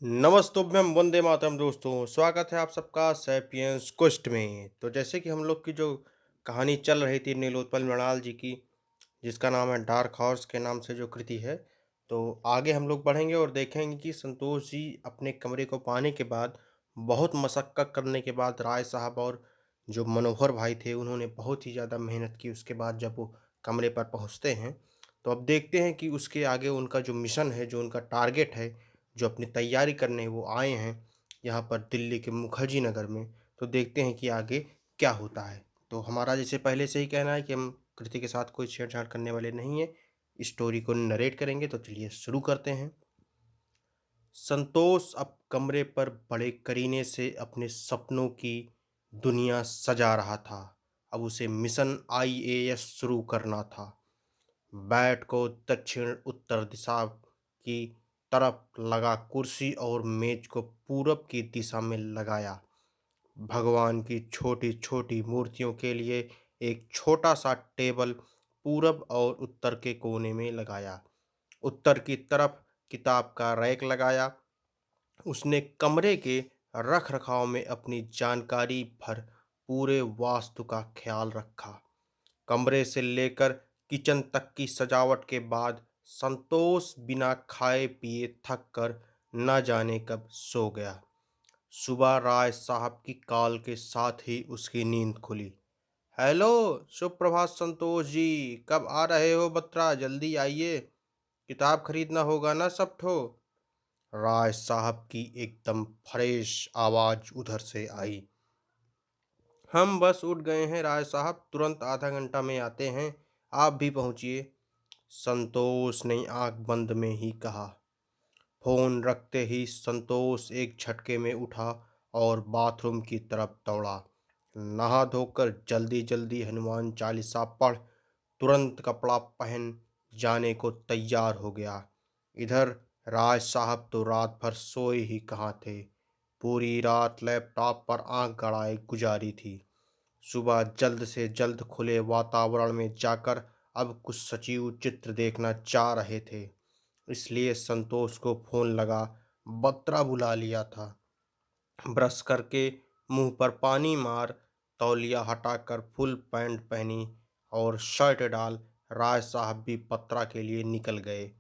नमस्तुभ्यम वंदे मातरम दोस्तों, स्वागत है आप सबका सैपियंस क्वेस्ट में। तो जैसे कि हम लोग की जो कहानी चल रही थी नीलोत्पल मृणाल जी की, जिसका नाम है डार्क हॉर्स के नाम से जो कृति है। तो आगे हम लोग बढ़ेंगे और देखेंगे कि संतोष जी अपने कमरे को पाने के बाद, बहुत मशक्कत करने के बाद, राय साहब और जो मनोहर भाई थे उन्होंने बहुत ही ज़्यादा मेहनत की। उसके बाद जब वो कमरे पर पहुँचते हैं, तो अब देखते हैं कि उसके आगे उनका जो मिशन है, जो उनका टारगेट है, जो अपनी तैयारी करने वो आए हैं यहाँ पर दिल्ली के मुखर्जी नगर में। तो देखते हैं कि आगे क्या होता है। तो हमारा जैसे पहले से ही कहना है कि हम कृति के साथ कोई छेड़छाड़ करने वाले नहीं हैं, स्टोरी को नरेट करेंगे। तो चलिए शुरू करते हैं। संतोष अब कमरे पर बड़े करीने से अपने सपनों की दुनिया सजा रहा था। अब उसे मिशन आईएएस शुरू करना था। बैट को दक्षिण उत्तर दिशा की तरफ लगा कुर्सी और मेज को पूरब की दिशा में लगाया। भगवान की छोटी छोटी मूर्तियों के लिए एक छोटा सा टेबल पूरब और उत्तर के कोने में लगाया। उत्तर की तरफ किताब का रैक लगाया। उसने कमरे के रख रखाव में अपनी जानकारी भर पूरे वास्तु का ख्याल रखा। कमरे से लेकर किचन तक की सजावट के बाद संतोष बिना खाए पिए थक कर न जाने कब सो गया। सुबह राय साहब की कॉल के साथ ही उसकी नींद खुली। हेलो, सुप्रभात संतोष जी, कब आ रहे हो बत्रा? जल्दी आइए, किताब खरीदना होगा ना सब ठो। राय साहब की एकदम फ्रेश आवाज उधर से आई। हम बस उठ गए हैं राय साहब, तुरंत आधा घंटा में आते हैं, आप भी पहुंचिए। संतोष ने आंख बंद में ही कहा। फोन रखते ही संतोष एक झटके में उठा और बाथरूम की तरफ दौड़ा। नहा धोकर जल्दी जल्दी हनुमान चालीसा पढ़ तुरंत कपड़ा पहन जाने को तैयार हो गया। इधर राज साहब तो रात भर सोए ही कहाँ थे, पूरी रात लैपटॉप पर आंख गड़ाए गुजारी थी। सुबह जल्द से जल्द खुले वातावरण में जाकर अब कुछ सजीव चित्र देखना चाह रहे थे, इसलिए संतोष को फोन लगा बत्रा बुला लिया था। ब्रश करके मुंह पर पानी मार तौलिया हटाकर फुल पैंट पहनी और शर्ट डाल राय साहब भी बत्रा के लिए निकल गए।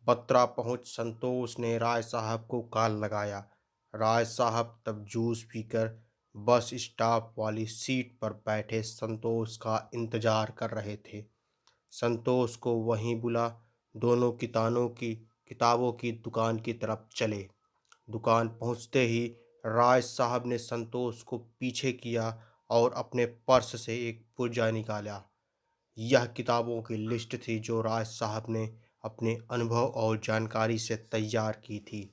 बत्रा पहुंच संतोष ने राय साहब को कॉल लगाया। राय साहब तब जूस पीकर बस स्टॉप वाली सीट पर बैठे संतोष का इंतजार कर रहे थे। संतोष को वहीं बुला दोनों किताबों की दुकान की तरफ चले। दुकान पहुंचते ही राय साहब ने संतोष को पीछे किया और अपने पर्स से एक पुर्जा निकाला। यह किताबों की लिस्ट थी जो राज साहब ने अपने अनुभव और जानकारी से तैयार की थी।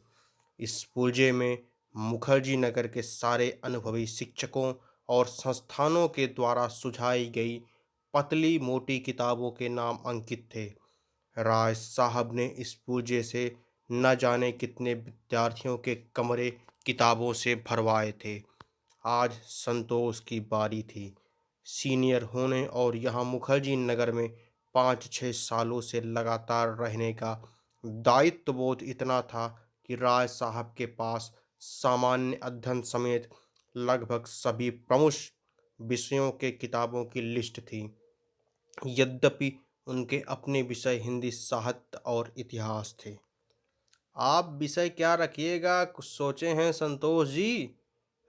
इस पुर्जे में मुखर्जी नगर के सारे अनुभवी शिक्षकों और संस्थानों के द्वारा सुझाई गई पतली मोटी किताबों के नाम अंकित थे। राज साहब ने इस पुर्जे से न जाने कितने विद्यार्थियों के कमरे किताबों से भरवाए थे। आज संतोष की बारी थी। सीनियर होने और यहाँ मुखर्जी नगर में 5-6 सालों से लगातार रहने का दायित्व बोध इतना था कि राय साहब के पास सामान्य अध्ययन समेत लगभग सभी प्रमुख विषयों के किताबों की लिस्ट थी। यद्यपि उनके अपने विषय हिंदी साहित्य और इतिहास थे। आप विषय क्या रखिएगा, कुछ सोचे हैं संतोष जी?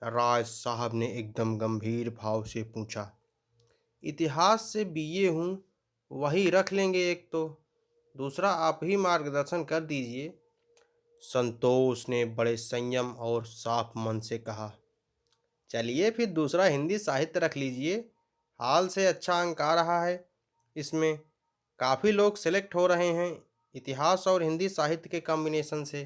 राज साहब ने एकदम गंभीर भाव से पूछा। इतिहास से बीए हूँ, वही रख लेंगे एक तो, दूसरा आप ही मार्गदर्शन कर दीजिए। संतोष ने बड़े संयम और साफ मन से कहा। चलिए फिर दूसरा हिंदी साहित्य रख लीजिए, हाल से अच्छा अंक आ रहा है, इसमें काफ़ी लोग सेलेक्ट हो रहे हैं इतिहास और हिंदी साहित्य के कॉम्बिनेशन से।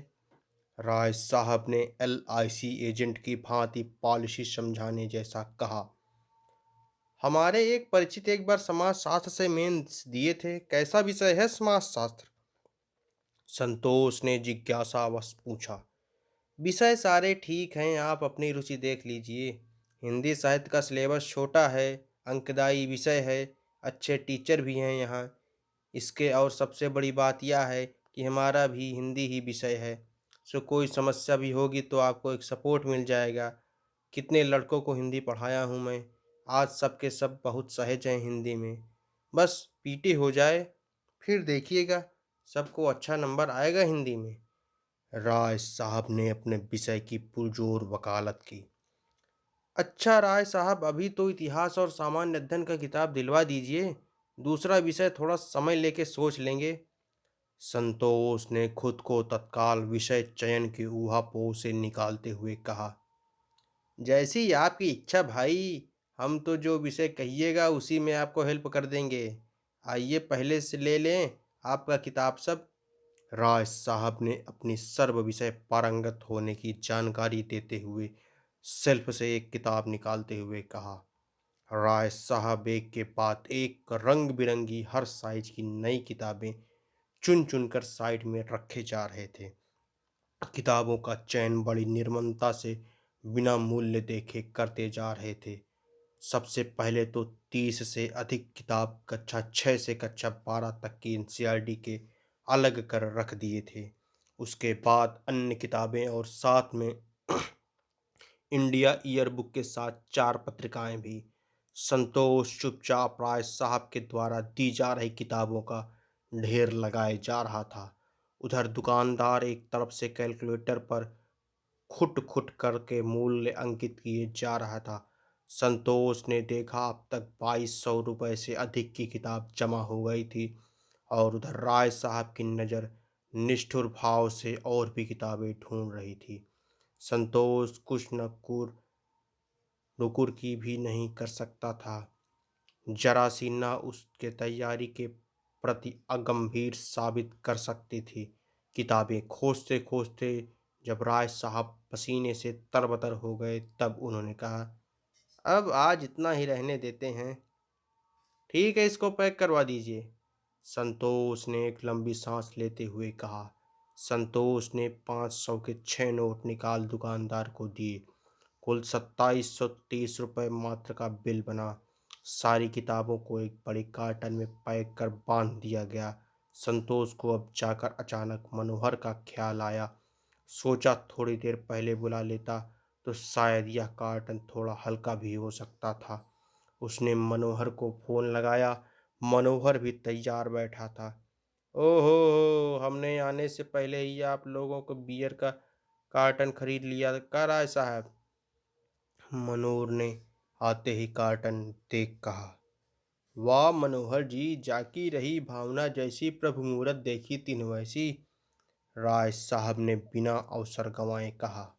राय साहब ने एलआईसी एजेंट की भांति पॉलिसी समझाने जैसा कहा। हमारे एक परिचित एक बार समाजशास्त्र से मेंस दिए थे, कैसा विषय है समाजशास्त्र? संतोष ने जिज्ञासावश पूछा। विषय सारे ठीक हैं, आप अपनी रुचि देख लीजिए। हिंदी साहित्य का सिलेबस छोटा है, अंकदायी विषय है, अच्छे टीचर भी हैं यहाँ। इसके और सबसे बड़ी बात यह है कि हमारा भी हिंदी ही विषय है। सो कोई समस्या भी होगी तो आपको एक सपोर्ट मिल जाएगा। कितने लड़कों को हिंदी पढ़ाया हूँ मैं, आज सब के सब बहुत सहज हैं हिंदी में। बस पीटी हो जाए, फिर देखिएगा सबको अच्छा नंबर आएगा हिंदी में। राय साहब ने अपने विषय की पुरजोर वकालत की। अच्छा राय साहब, अभी तो इतिहास और सामान्य अध्ययन का किताब दिलवा दीजिए, दूसरा विषय थोड़ा समय लेके सोच लेंगे। संतोष ने खुद को तत्काल विषय चयन की ऊहापोह से निकालते हुए कहा, जैसी आपकी इच्छा भाई, हम तो जो विषय कहिएगा उसी में आपको हेल्प कर देंगे। आइए पहले से ले लें आपका किताब सब। राय साहब ने अपनी सर्व विषय पारंगत होने की जानकारी देते हुए सेल्फ से एक किताब निकालते हुए कहा। राय साहब एक के बाद एक रंग बिरंगी हर साइज की नई किताबें चुन चुनकर साइड में रखे जा रहे थे। किताबों का चयन बड़ी निर्ममता से बिना मूल्य देखे करते जा रहे थे। सबसे पहले तो 30 से अधिक किताब कक्षा 6 से कक्षा 12 तक की एनसीईआरटी के अलग कर रख दिए थे। उसके बाद अन्य किताबें और साथ में इंडिया ईयरबुक के साथ 4 पत्रिकाएं भी। संतोष चुपचाप राय साहब के द्वारा दी जा रही किताबों का ढेर लगाए जा रहा था। उधर दुकानदार एक तरफ से कैलकुलेटर पर खुट खुट करके मूल्य अंकित किए जा रहा था। संतोष ने देखा अब तक 2200 रुपये से अधिक की किताब जमा हो गई थी और उधर राय साहब की नज़र निष्ठुर भाव से और भी किताबें ढूंढ रही थी। संतोष कुछ न कुर नुकुर की भी नहीं कर सकता था। जरा सी ना उसके तैयारी के प्रति अगंभीर साबित कर सकती थी। किताबें खोजते खोजते जब राय साहब पसीने से तरबतर हो गए तब उन्होंने कहा, अब आज इतना ही रहने देते हैं। ठीक है, इसको पैक करवा दीजिए। संतोष ने एक लंबी सांस लेते हुए कहा। संतोष ने 500 के 6 नोट निकाल दुकानदार को दिए। कुल 2730 रुपये मात्र का बिल बना। सारी किताबों को एक बड़े कार्टन में पैक कर बांध दिया गया। संतोष को अब जाकर अचानक मनोहर का ख्याल आया। सोचा थोड़ी देर पहले बुला लेता तो शायद यह कार्टन थोड़ा हल्का भी हो सकता था। उसने मनोहर को फ़ोन लगाया। मनोहर भी तैयार बैठा था। ओहो, हमने आने से पहले ही आप लोगों को बियर का कार्टन खरीद लिया का राय साहब? मनोहर ने आते ही कार्टन देख कहा, वाह मनोहर जी, जाकी रही भावना जैसी प्रभु मूरत देखी तीन वैसी। राय साहब ने बिना अवसर गंवाए कहा,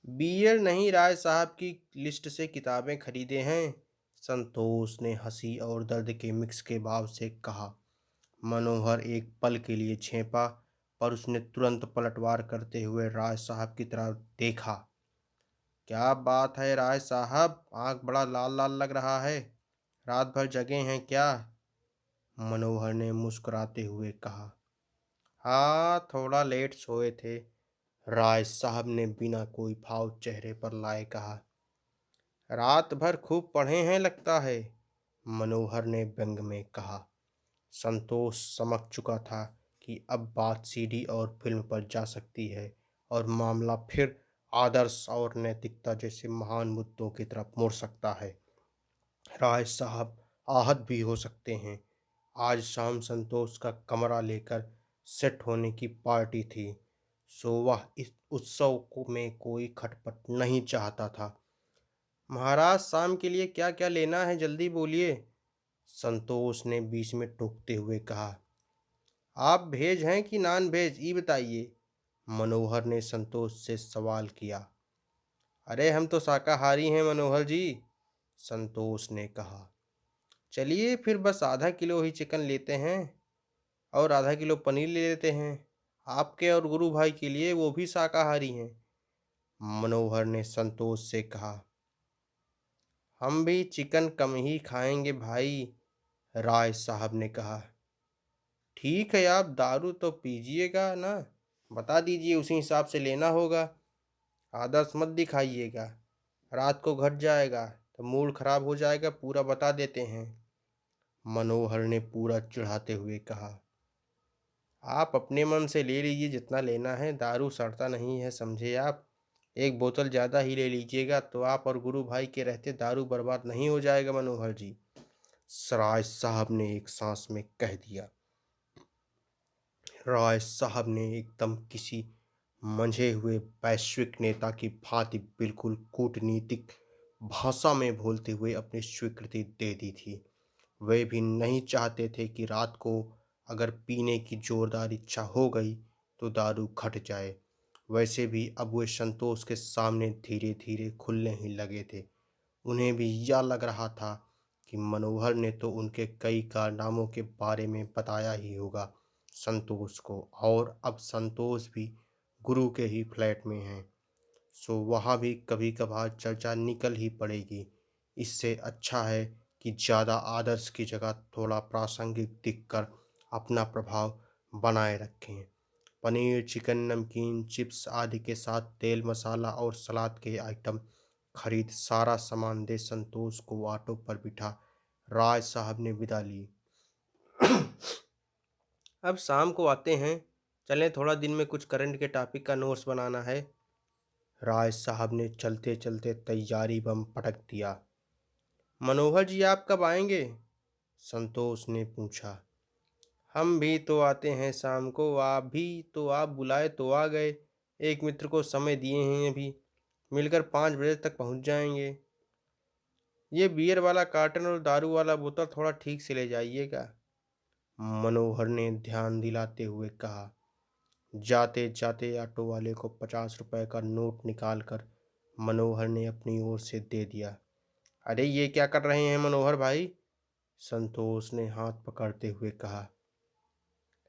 बियर नहीं, राय साहब की लिस्ट से किताबें खरीदे हैं। संतोष ने हंसी और दर्द के मिक्स के भाव से कहा। मनोहर एक पल के लिए झेंपा पर उसने तुरंत पलटवार करते हुए राय साहब की तरफ देखा। क्या बात है राय साहब, आंख बड़ा लाल लाल लग रहा है, रात भर जगे हैं क्या? मनोहर ने मुस्कुराते हुए कहा, हाँ थोड़ा लेट सोए थे। राय साहब ने बिना कोई भाव चेहरे पर लाए कहा, रात भर खूब पढ़े हैं लगता है। मनोहर ने व्यंग में कहा। संतोष समझ चुका था कि अब बात सीडी और फिल्म पर जा सकती है और मामला फिर आदर्श और नैतिकता जैसे महान मुद्दों की तरफ मुड़ सकता है। राय साहब आहत भी हो सकते हैं। आज शाम संतोष का कमरा लेकर सेट होने की पार्टी थी, सो वह इस उत्सव को में कोई खटपट नहीं चाहता था। महाराज शाम के लिए क्या क्या लेना है जल्दी बोलिए, संतोष ने बीच में टोकते हुए कहा। आप भेज हैं कि नॉन भेज ये बताइए, मनोहर ने संतोष से सवाल किया। अरे हम तो शाकाहारी हैं मनोहर जी, संतोष ने कहा। चलिए फिर बस आधा किलो ही चिकन लेते हैं और आधा किलो पनीर ले लेते हैं, आपके और गुरु भाई के लिए, वो भी शाकाहारी हैं। मनोहर ने संतोष से कहा। हम भी चिकन कम ही खाएंगे भाई, राय साहब ने कहा। ठीक है, आप दारू तो पीजिएगा ना, बता दीजिए उसी हिसाब से लेना होगा, आदर्श मत दिखाइएगा, रात को घट जाएगा तो मूड खराब हो जाएगा, पूरा बता देते हैं, मनोहर ने पूरा चिढ़ाते हुए कहा। आप अपने मन से ले लीजिए जितना लेना है, दारू सड़ता नहीं है समझे आप। एक बोतल ज़्यादा ही ले लीजिएगा तो आप और गुरु भाई के रहते दारू बर्बाद नहीं हो जाएगा मनोहर जी। राय साहब ने एक सांस में कह दिया। राय साहब ने एकदम किसी मंझे हुए वैश्विक नेता की भांति बिल्कुल कूटनीतिक भाषा में बोलते हुए अपनी स्वीकृति दे दी थी। वे भी नहीं चाहते थे कि रात को अगर पीने की जोरदार इच्छा हो गई तो दारू घट जाए। वैसे भी अब वे संतोष के सामने धीरे धीरे खुलने ही लगे थे। उन्हें भी यह लग रहा था कि मनोहर ने तो उनके कई कारनामों के बारे में बताया ही होगा संतोष को, और अब संतोष भी गुरु के ही फ्लैट में हैं, सो वहाँ भी कभी कभार चर्चा निकल ही पड़ेगी। इससे अच्छा है कि ज़्यादा आदर्श की जगह थोड़ा प्रासंगिक दिखकर अपना प्रभाव बनाए रखें। पनीर, चिकन, नमकीन, चिप्स आदि के साथ तेल, मसाला और सलाद के आइटम खरीद सारा सामान दे संतोष को ऑटो पर बिठा राय साहब ने विदा ली। अब शाम को आते हैं, चलें थोड़ा दिन में कुछ करंट के टॉपिक का नोट्स बनाना है। राय साहब ने चलते चलते तैयारी बम पटक दिया। मनोहर जी आप कब आएंगे? संतोष ने पूछा। हम भी तो आते हैं शाम को, आप भी तो आप बुलाए तो आ गए। एक मित्र को समय दिए हैं, अभी मिलकर 5 बजे तक पहुंच जाएंगे। ये बियर वाला कार्टन और दारू वाला बोतल थोड़ा ठीक से ले जाइएगा, मनोहर ने ध्यान दिलाते हुए कहा। जाते जाते ऑटो वाले को 50 रुपए का नोट निकालकर मनोहर ने अपनी ओर से दे दिया। अरे ये क्या कर रहे हैं मनोहर भाई? संतोष ने हाथ पकड़ते हुए कहा।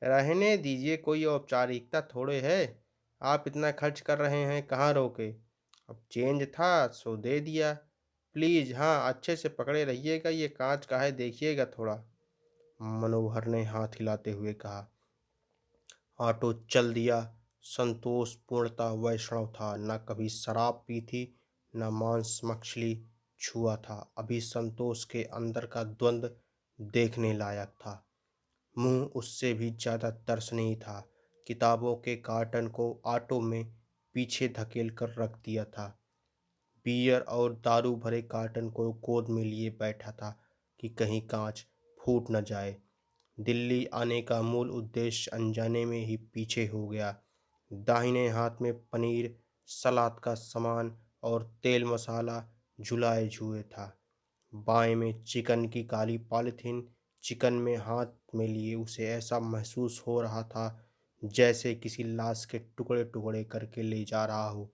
रहने दीजिए, कोई औपचारिकता थोड़े है। आप इतना खर्च कर रहे हैं, कहाँ रोके। अब चेंज था सो दे दिया। प्लीज हाँ अच्छे से पकड़े रहिएगा, ये कांच का है देखिएगा थोड़ा, मनोहर ने हाथ हिलाते हुए कहा। ऑटो चल दिया। संतोष पूर्णतः वैष्णव था, न कभी शराब पी थी न मांस मछली छुआ था। अभी संतोष के अंदर का द्वंद्व देखने लायक था। मुंह उससे भी ज्यादा दर्शनीय था। किताबों के कार्टन को ऑटो में पीछे धकेल कर रख दिया था। बियर और दारू भरे कार्टन को गोद में लिए बैठा था कि कहीं कांच फूट न जाए। दिल्ली आने का मूल उद्देश्य अनजाने में ही पीछे हो गया। दाहिने हाथ में पनीर, सलाद का सामान और तेल मसाला झुलाए हुए था। बाएं में चिकन की काली पॉलिथीन। चिकन में हाथ में लिए उसे ऐसा महसूस हो रहा था जैसे किसी लाश के टुकड़े टुकड़े करके ले जा रहा हो।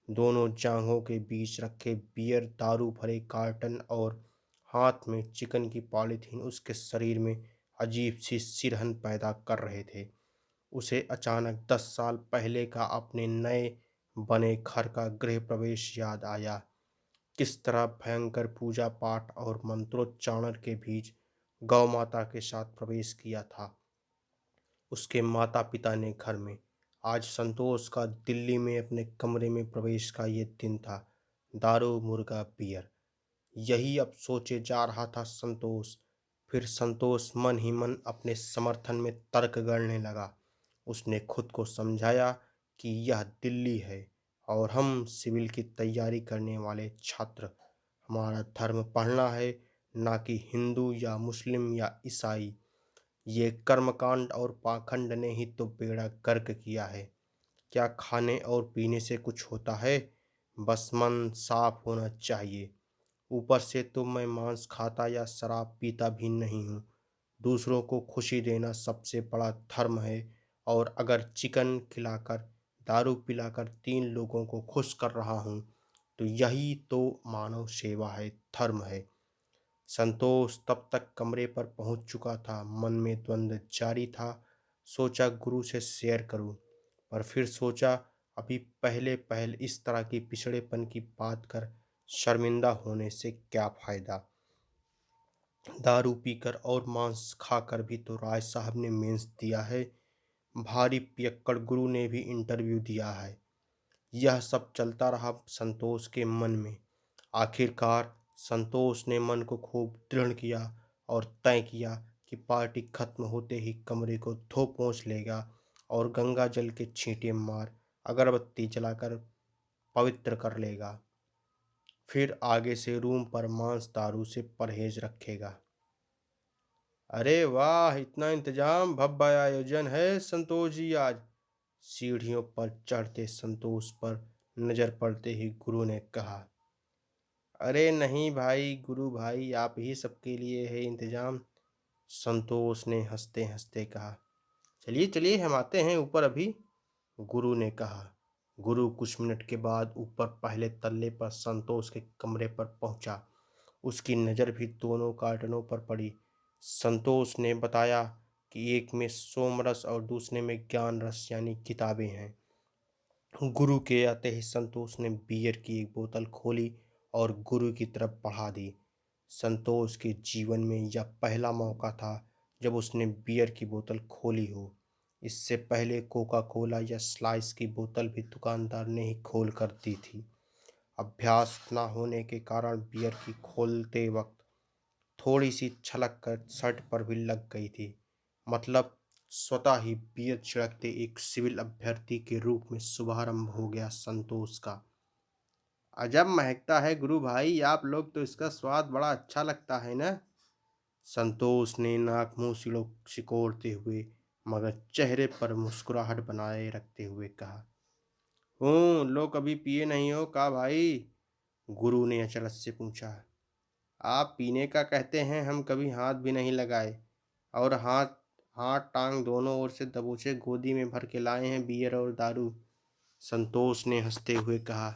दोनों जांघों के बीच रखे बियर, दारू भरे कार्टन और हाथ में चिकन की पॉलिथीन उसके शरीर में अजीब सी सिरहन पैदा कर रहे थे। उसे अचानक 10 साल पहले का अपने नए बने घर का गृह प्रवेश याद आया। किस तरह भयंकर पूजा पाठ और मंत्रोच्चारण के बीच गौ माता के साथ प्रवेश किया था उसके माता पिता ने घर में। आज संतोष का दिल्ली में अपने कमरे में प्रवेश का ये दिन था। दारू, मुर्गा, बियर, यही अब सोचे जा रहा था संतोष। फिर संतोष मन ही मन अपने समर्थन में तर्क गढ़ने लगा। उसने खुद को समझाया कि यह दिल्ली है और हम सिविल की तैयारी करने वाले छात्र। हमारा धर्म पढ़ना है, ना कि हिंदू या मुस्लिम या ईसाई। ये कर्मकांड और पाखंड ने ही तो बेड़ा गर्क किया है। क्या खाने और पीने से कुछ होता है? बस मन साफ होना चाहिए। ऊपर से तो मैं मांस खाता या शराब पीता भी नहीं हूँ। दूसरों को खुशी देना सबसे बड़ा धर्म है, और अगर चिकन खिलाकर, दारू पिलाकर 3 लोगों को खुश कर रहा हूँ तो यही तो मानव सेवा है, धर्म है। संतोष तब तक कमरे पर पहुंच चुका था। मन में द्वंद्व जारी था। सोचा गुरु से शेयर करूं, पर फिर सोचा अभी पहले पहल इस तरह की पिछड़ेपन की बात कर शर्मिंदा होने से क्या फायदा। दारू पीकर और मांस खाकर भी तो राय साहब ने मेंस दिया है। भारी पियक्कड़ गुरु ने भी इंटरव्यू दिया है। यह सब चलता रहा संतोष के मन में। आखिरकार संतोष ने मन को खूब दृढ़ किया और तय किया कि पार्टी खत्म होते ही कमरे को धो पोंछ लेगा और गंगा जल के छींटे मार अगरबत्ती जलाकर पवित्र कर लेगा। फिर आगे से रूम पर मांस दारू से परहेज रखेगा। अरे वाह, इतना इंतजाम, भव्य आयोजन है संतोष जी आज। सीढ़ियों पर चढ़ते संतोष पर नजर पड़ते ही गुरु ने कहा। अरे नहीं भाई, गुरु भाई, आप ही सबके लिए है इंतजाम, संतोष ने हंसते हंसते कहा। चलिए चलिए, हम आते हैं ऊपर अभी, गुरु ने कहा। गुरु कुछ मिनट के बाद ऊपर पहले तल्ले पर संतोष के कमरे पर पहुंचा। उसकी नज़र भी दोनों कार्टनों पर पड़ी। संतोष ने बताया कि एक में सोमरस और दूसरे में ज्ञान रस यानी किताबें हैं। गुरु के आते ही संतोष ने बियर की एक बोतल खोली और गुरु की तरफ बढ़ा दी। संतोष के जीवन में यह पहला मौका था जब उसने बियर की बोतल खोली हो। इससे पहले कोका कोला या स्लाइस की बोतल भी दुकानदार ने ही खोल कर दी थी। अभ्यास न होने के कारण बियर की खोलते वक्त थोड़ी सी छलक कर शर्ट पर भी लग गई थी। मतलब स्वतः ही बियर छिड़कते एक सिविल अभ्यर्थी के रूप में शुभारंभ हो गया संतोष का। अजब महकता है गुरु भाई, आप लोग तो इसका स्वाद बड़ा अच्छा लगता है ना। संतोष ने नाक मुंह सिकोड़ते हुए मगर चेहरे पर मुस्कुराहट बनाए रखते हुए कहा। लोग कभी पिए नहीं हो का भाई? गुरु ने अचरज से पूछा। आप पीने का कहते हैं, हम कभी हाथ भी नहीं लगाए, और हाथ हाथ टांग दोनों ओर से दबोचे गोदी में भर के लाए हैं बियर और दारू, संतोष ने हंसते हुए कहा।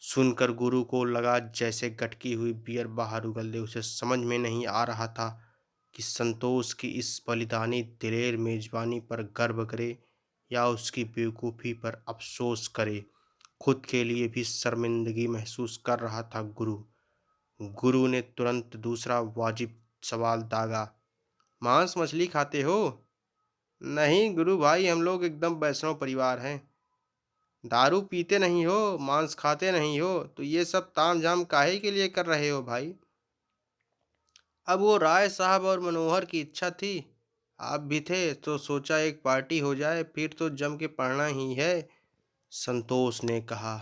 सुनकर गुरु को लगा जैसे गटकी हुई बियर बाहर उगल दे। उसे समझ में नहीं आ रहा था कि संतोष की इस बलिदानी दिलेर मेजबानी पर गर्व करे या उसकी बेवकूफ़ी पर अफसोस करे। खुद के लिए भी शर्मिंदगी महसूस कर रहा था गुरु ने तुरंत दूसरा वाजिब सवाल दागा। मांस मछली खाते हो? नहीं गुरु भाई, हम लोग एकदम वैष्णव परिवार हैं। दारू पीते नहीं हो, मांस खाते नहीं हो, तो ये सब तामझाम काहे के लिए कर रहे हो भाई? अब वो राय साहब और मनोहर की इच्छा थी, आप भी थे तो सोचा एक पार्टी हो जाए, फिर तो जम के पढ़ना ही है, संतोष ने कहा।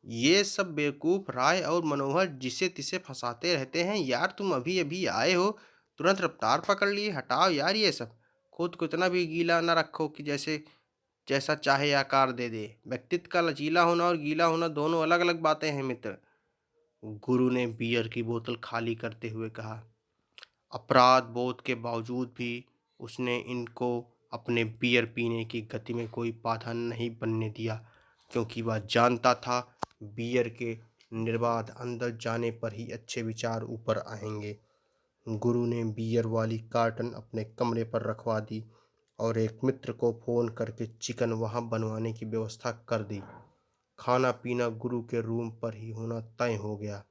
ये सब बेवकूफ़ राय और मनोहर जिसे तिसे फंसाते रहते हैं यार। तुम अभी अभी आए हो, तुरंत रफ्तार पकड़ लिए। हटाओ यार ये सब। खुद को इतना भी गीला न रखो कि जैसा चाहे आकार दे दे। व्यक्तित्व का लचीला होना और गीला होना दोनों अलग अलग बातें हैं मित्र, गुरु ने बियर की बोतल खाली करते हुए कहा। अपराध बोध के बावजूद भी उसने इनको अपने बियर पीने की गति में कोई बाधा नहीं बनने दिया, क्योंकि वह जानता था बियर के निर्बाध अंदर जाने पर ही अच्छे विचार ऊपर आएंगे। गुरु ने बियर वाली कार्टन अपने कमरे पर रखवा दी और एक मित्र को फ़ोन करके चिकन वहां बनवाने की व्यवस्था कर दी। खाना पीना गुरु के रूम पर ही होना तय हो गया।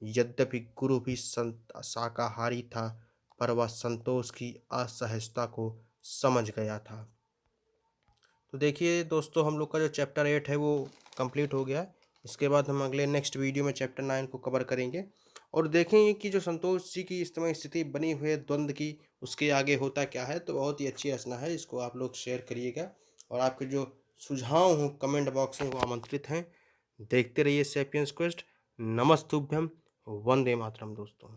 यद्यपि गुरु भी शाकाहारी था, पर वह संतोष की असहजता को समझ गया था। तो देखिए दोस्तों, हम लोग का जो चैप्टर 8 है वो कंप्लीट हो गया है। इसके बाद हम अगले नेक्स्ट वीडियो में चैप्टर 9 को कवर करेंगे और देखेंगे कि जो संतोष जी की इस समय स्थिति बनी हुई है द्वंद्व की, उसके आगे होता क्या है। तो बहुत ही अच्छी रचना है, इसको आप लोग शेयर करिएगा और आपके जो सुझाव हों कमेंट बॉक्स में वो आमंत्रित हैं। देखते रहिए सैपियंस क्वेस्ट। नमस्तुभ्यम, वंदे मातरम दोस्तों।